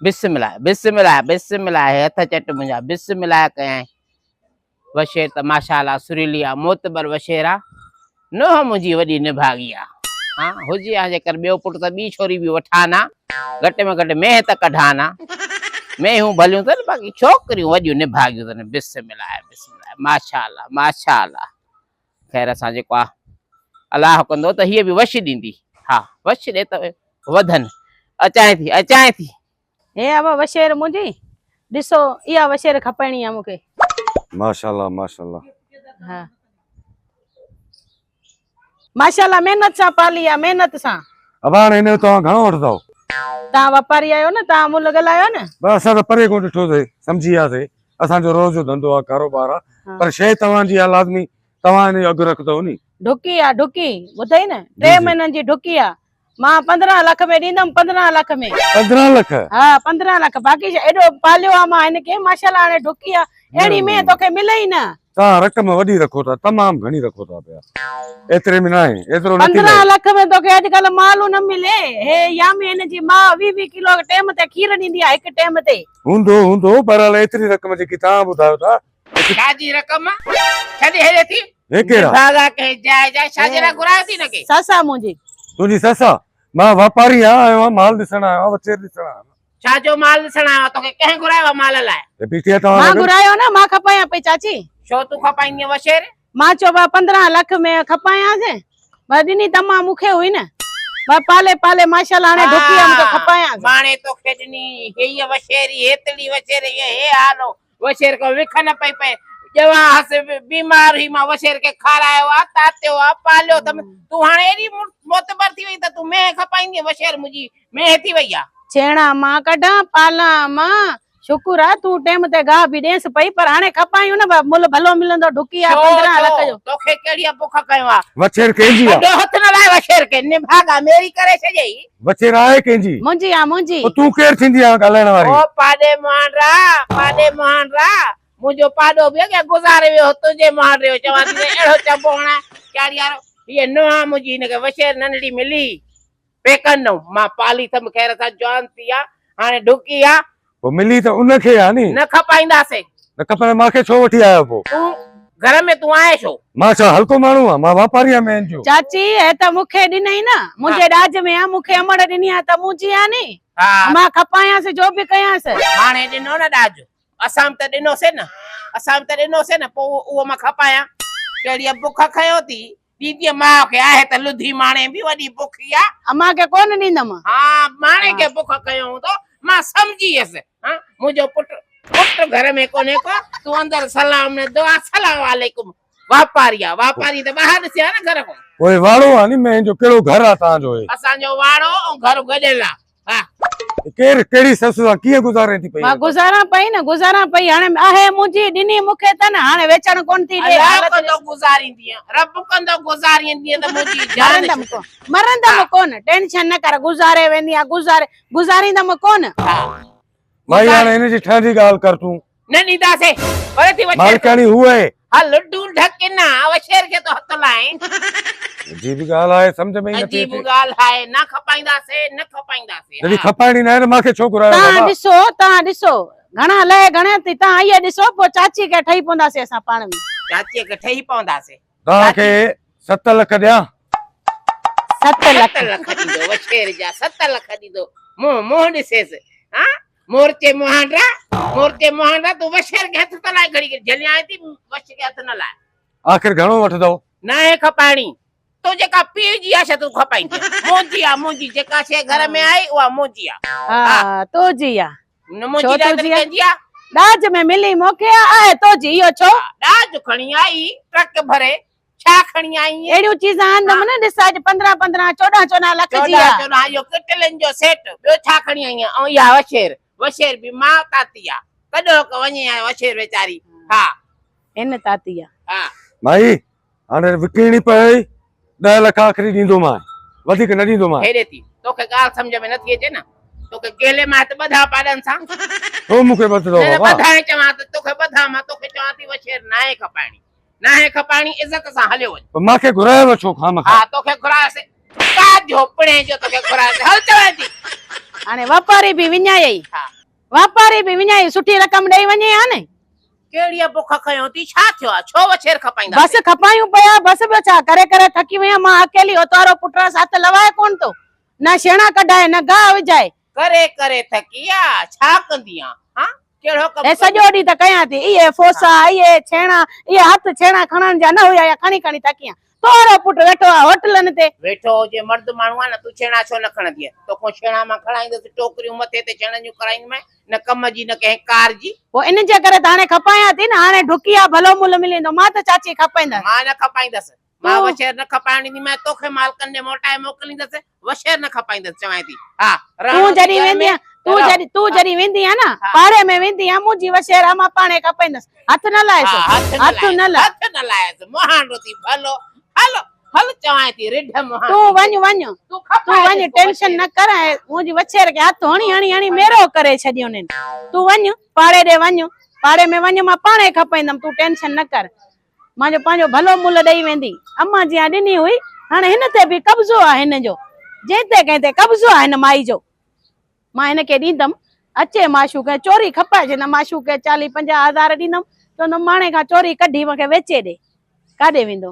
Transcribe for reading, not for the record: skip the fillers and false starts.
बिस्मिल्लाह बिस्मिल्लाह बिस्मिल्लाह हथ चट मुंहिंजा बिस्मिल्लाह कयां वशेर त माशाअल्लाह सुरीली आहे मोतबर वशेर आहे नोह मुंहिंजी वॾी निभागी आहे हाँ हुजे आहे जेकर ॿियो पुटु त ॿी छोरी बि वठाना घटि में घटि मेंह त कढाना मेंहूं भलियूं अथनि बाक़ी छोकिरियूं वॾियूं निभागियूं अथनि बिस्मिल्लाह बिस्मिल्लाह माशाअल्लाह माशाअल्लाह ख़ैर असां जेको आहे अलाह कंदो त हीअ बि वश ॾींदी हा वश ॾे त वधनि अचांए थी हे अब वशेर मुंहिंजी ॾिसो इहा वशेर खपणी आहे मूंखे माशाअल्लाह माशाअल्लाह हा माशाअल्लाह मेहनत सां पाली आहे मेहनत सां अब हाणे हिन जो तव्हां घणो वठंदव तव्हां वापारी आहियो न तव्हां मुल्ह ॻाल्हायो न बस असां त परे कोन ॾिठोसीं सम्झी वियासीं असांजो रोज़ जो धंधो आहे कारोबार आहे पर शइ तव्हांजी आहे लाज़मी तव्हां हिन जो अघु रखंदव नी ढुकी आहे ढुकी ॿुधई न 3 महीननि जी ढुकी आहे मां 15 लाख में ॾींदमि 15 लाख में 15 लख हा 15 लाख बाक़ी एॾो पालियो आहे मां हिनखे माशाअल्लाह हाणे ढुकी आहे अहिड़ी में तोखे मिले ई न तव्हां रक़म वॾी रखो था तमामु घणी रखो था पिया एतिरे में न आहे एतिरो न 15 लाख में तोखे अॼुकल्ह मालू न मिले हे या में हिनजी मां 20 किलो टाइम ते खीर ॾींदी आहे हिकु टाइम ते हूंदो पर एतिरी रक़म जेकी तव्हां ॿुधायो था शादी रक़म छॾे हेॾे थी हे कहिड़ा निभागा के जाए जाए शादी रा घुरायो थी न के ससा मुंहिंजी तुंहिंजी ससु आहे मां वापारी आहियां आयो माल ॾिसण आयो वचेर ॾिसण आयो छा जो माल ॾिसण आयो तोखे कंहिं घुरायो आहे माल लाइ बीठिया मां तव्हां घुरायो न मां खपायां पई चाची छो तूं खपाईंदी वशेर मां चयो 15 लाख में खपायांसि पर ॾिनी तमामु मूंखे हुई न पाले पाले माशाअल्लाह हाणे ढुकी आहे मूंखे खपायांसि माणे तोखे ॾिनी हीअ वशेरी हेतड़ी वशेर हे हालो वशेर को विख न पई पए जवा हस बीमार हुई मां वशेर के खारायो आहे तातियो आहे पालियो तूं हाणे एॾी मोतबर थी वई त तूं मेंह खपाईंदी वशेर मुंहिंजी मेंह थी वई आहे छेड़ा मां कढां पाला मां शुक्र आहे तूं टाइम ते गाह बि ॾेस पई पर हाणे खपायूं न मुल भलो मिलंदो ढुकी आहे 15 लाख जो तोखे कहिड़ी बुख कयो आहे वचेर कंहिंजी आहे वॾो हथ न लाइ वशेर के निभागा मेरी करे छॾई वचेर आहे कंहिंजी मुंहिंजी आहे मुंहिंजी तूं केर थींदी आहे ॻाल्हाइण वारी ओ पाडे मोहनरा मुंहिंजो पाडो बि अॻे गुज़ारे वियो तुंहिंजे मोहन जो चवां थी अहिड़ो चबो हणा कहिड़ी यार हीअ नुंहुं मुंहिंजी हिनखे वशेर नंढड़ी मिली पेकनो मां पाली अथमि ख़ैर सां जवान थी आहे हाणे ढुकी आहे पोइ मिली त उनखे आहे नी न खपाईंदासीं न खपे मूंखे छो वठी आयो पोइ तूं घर में तूं आए छो मां छा हल्को माण्हू आहियां मां वापारी आहियां मेन जो चाची हे त मूंखे ॾिनई न मुंहिंजे ॾाज में आहे मूंखे अमड़ ॾिनी आहे त मुंहिंजी आहे नी हा मां खपायांसि जो बि कयांसि हाणे ॾिनो न ॾाज असां त ॾिनोसीं न पोइ उहो मां खपायां कहिड़ी बुख खयो थी दीदी मां खे आहे त लुधी माणे बि वॾी बुखी आहे अम्मा खे कोन ॾींदमि हा माणे खे बुख कयो हूंदो मां सम्झी वियसि हाँ मुंहिंजो पुट घर में कोन्हे को तूं अंदर सलाम ने दुआ सलाम वालेकुम वापारी त ॿाहिरि ॾिसिया न घर खां पोइ वाड़ो आहे नी मैं जो कहिड़ो घर आहे तव्हांजो असांजो वाड़ो ऐं घर गॾियल आहे हा केर कहिड़ी ससु सां कीअं गुज़ारे थी पई मां गुज़ारां पई हाणे आहे मुंहिंजी ॾिनी मूंखे त न हाणे वेचण कोन थी ॾे रब कंदो गुज़ारींदी त मुंहिंजी जान मरंदमि कोन टेंशन न कर गुज़ारे वेंदी आहे गुज़ारींदमि कोन भाई हाणे हिन जी ठहंदी ॻाल्हि कर तूं न ॾींदासीं पर थी वञे मालकाणी हूअ आहे हा लड्डू ढकिना वशेर के तो हथ लाए जी भी ॻाल्हि आहे सम्झ में ई नथी अजीब ॻाल्हि आहे न खपाईंदासीं जॾहिं खपाइणी न आहे न मूंखे छो घुरायो तव्हां ॾिसो घणा लहे घणे थी तव्हां इहे ॾिसो पोइ चाची खे ठही पवंदासीं असां पाण में चाचीअ खे ठही पवंदासीं तव्हांखे 7 लख ॾियां 7 लख ॾींदो वशेर जा 7 लख ॾींदो मुंहुं ॾिसेसि हा मोर्चे मोहनरा तू वशेर के हथ लाए घड़ी जलिया आई थी वश के हथ न लाए आखिर घणो वठदो न है खपाणी तो जेका पी जी आशा तू खपाईंदी मुंजी जेका शे घर में आई वा मुंजी हां तो जी आ न मुंजी दादी आ दाज में मिली मोके आए तो जी यो छो दाज खणी आई ट्रक भरे छा खणी आई एड़ियो चीज आंदम न दिसा 15 14 लाख जी आ 14 यो किटलन जो सेट बयो छा खणी आई औ या वशेर भी मां तातिया कदो क वने वशेर बेचारी हां इन तातिया हां भाई हाणे विकिणी पई 10 लाख आखिरी दींदो मां वधिक न दींदो मां हेडे थी तोखे गाल समझ में नथी अचे न तोखे गेले मां त बधा पाडन सा तो मुके बदलो बाबा बधाए चवा त तोखे बधा मां तोखे चवा थी वशेर ना है खपाणी इज्जत सा हलियो वन मां के घुरायो छो खाम हां तोखे घुरासे का झोपड़े जो तोखे घुराए हल चवां थी हाणे वापारी बि विञाई हा वापारी बि विञाई सुठी रक़म ॾेई वञे हा ने केड़ी बुख खयो थी छा थियो आ छो वछेर खपाईंदा बस खपायूं पिया बस ॿियो छा करे करे थकी वई मां अकेली ओतारो पुटरास हथ लवाए कोन तो न छेणा कढाए न गाह विझाए करे करे थकी आ छा कंदी आ हां केड़ो कम ए सॼो ॾींहुं त कयां थी इहे फोसा इहे छेणा इहे हथ छेणा खणण जा न हुया या खणी खणी थकी आं तोरो पुट वेठो आहे होटलन ते वेठो हुजे मर्द माण्हू आ न तू छेणा छो न खणंदी तोखो छेणा मां खणाईंदसि टोकरियूं मथे ते छेणनि जूं कराईंदी मैं न कम जी न कंहिं कार जी पोइ इन जे करे त हाणे खपायां थी न हाणे ढुकी आहे भलो मुल मिलंदो मां त चाची खपाईंदा मां न खपाईंदसि मां तूं- वछेर न खपाइण ॾींदी मैं तोखे मालकन ॾे मोटाए मोकिलींदसि वछेर न खपाईंदसि चवां थी हा तूं जॾहिं वेंदी आहीं तूं जॾहिं वेंदी आहे न हा। पाड़े में वेंदी आहे मुंहिंजी वशेर मां पाणे खपाईंदसि हथ न लाएसि हथ न लाए हथ न लायसि मोहांडो थी भलो हलो हल चवां थी रिढ मोहां तूं वञ तूं तूं वञ टेंशन न कर ऐं मुंहिंजी वछेर खे हथ हणी हणी हणी मेरो करे छॾियो ने तूं वञ पाड़े ॾे वञ पाड़े में वञ मां पाणे खपाईंदमि तूं टेंशन न कर मुंहिंजो पंहिंजो भलो मुल ॾेई वेंदी अम्मा जीअं ॾिनी हुई हाणे हिन ते बि कब्ज़ो आहे हिन जो जंहिं ते कंहिं ते कब्ज़ो आहे हिन माई जो मां हिनखे ॾींदमि अचे माशू खे चोरी खपाइजे न माशू खे 40-50 हज़ार ॾींदमि चवंदमि माणे खां चोरी कढी मूंखे वेचे ॾे काॾे वेंदो